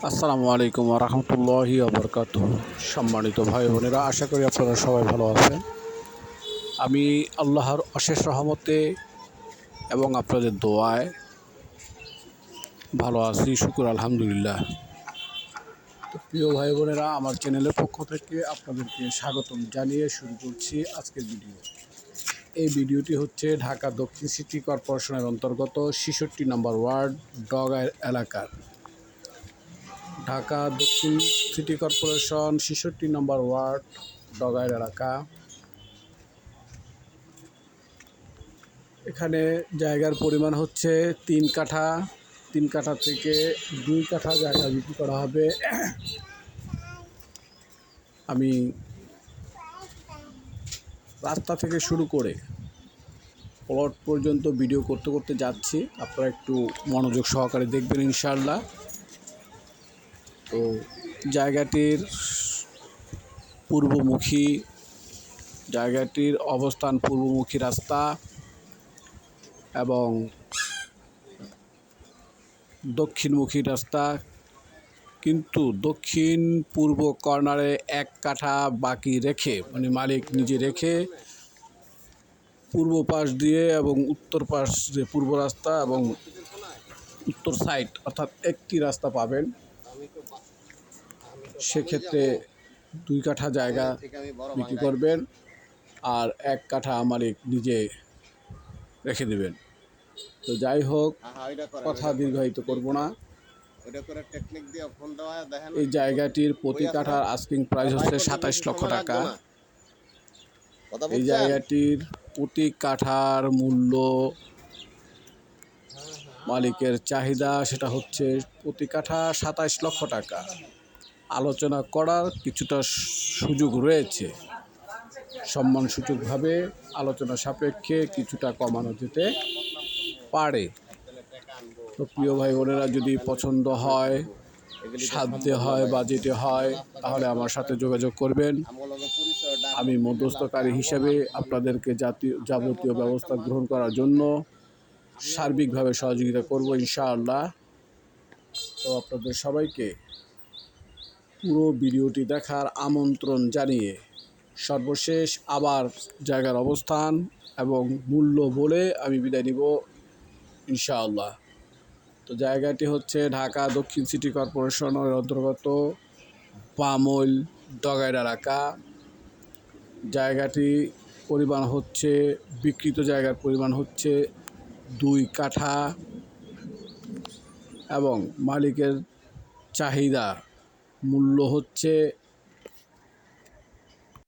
আসসালামু আলাইকুম ওয়া রাহমাতুল্লাহি ওয়া বারাকাতুহু। সম্মানিত ভাই বোনেরা, আশা করি আপনারা সবাই ভালো আছেন। আমি আল্লাহর অশেষ রহমতে এবং আপনাদের দোয়ায় ভালো আছি, শুকর আলহামদুলিল্লাহ। তো প্রিয় ভাই বোনেরা, আমার চ্যানেলের পক্ষ থেকে আপনাদেরকে স্বাগতম জানিয়ে শুরু করছি আজকের ভিডিও। এই ভিডিওটি হচ্ছে ঢাকা দক্ষিণ সিটি কর্পোরেশনের অন্তর্গত ৬৬ নম্বর ওয়ার্ড ডগাইর এলাকার। ঢাকা দক্ষিণ সিটি কর্পোরেশন ৬৬ নম্বর ওয়ার্ড ডগাইর এলাকা। এখানে জায়গার পরিমাণ হচ্ছে ৩ কাঠা। ৩ কাঠা থেকে ২ কাঠা জায়গা বিক্রি করা হবে। আমি রাস্তা থেকে শুরু করে প্লট পর্যন্ত ভিডিও করতে করতে যাচ্ছি, আপনারা একটু মনোযোগ সহকারে দেখবেন ইনশাআল্লাহ। তো জায়গাটির অবস্থান পূর্বমুখী রাস্তা এবং দক্ষিণমুখী রাস্তা, কিন্তু দক্ষিণ পূর্ব কর্নারে ১ কাঠা বাকি রেখে, মানে মালিক নিজে রেখে পূর্ব পাশ দিয়ে এবং উত্তর পাশ দিয়ে পূর্ব রাস্তা এবং উত্তর সাইড অর্থাৎ একটি রাস্তা পাবেন। সেক্ষেত্রে ২ কাঠা জায়গা বিক্রি করবেন আর ১ কাঠা মালিক নিজে রেখে দেবেন। তো যাই হোক, কথা দীর্ঘায়িত করব না। এই জায়গাটির প্রতি কাঠার আস্কিং প্রাইস হচ্ছে ২৭ লক্ষ টাকা। এই জায়গাটির প্রতি কাঠার মূল্য, মালিকের চাহিদা সেটা হচ্ছে প্রতি কাঠা ২৭ লক্ষ টাকা। আলোচনা করার কিছুটা সুযোগ রয়েছে, সম্মানসূচকভাবে আলোচনা সাপেক্ষে কিছুটা কমানো যেতে পারে। তো প্রিয় ভাই বোনেরা, যদি পছন্দ হয়, সাধ্যে হয়, বাজেটে হয়, তাহলে আমার সাথে যোগাযোগ করবেন। আমি মধ্যস্থকারী হিসেবে আপনাদেরকে যাবতীয় ব্যবস্থা গ্রহণ করার জন্য সার্বিকভাবে সহযোগিতা করব ইনশাআল্লাহ। তো আপনাদের সবাইকে পুরো ভিডিওটি দেখার আমন্ত্রণ জানিয়ে সর্বশেষ আবার জায়গার অবস্থান এবং মূল্য বলে আমি বিদায় নিব ইনশাআল্লাহ। তো জায়গাটি হচ্ছে ঢাকা দক্ষিণ সিটি কর্পোরেশনের অন্তর্গত বামইল ডগাইর এলাকা। জায়গাটি পরিমাণ হচ্ছে, বিক্রিত জায়গার পরিমাণ হচ্ছে ২ কাঠা এবং মালিকের চাহিদা মূল্য হচ্ছে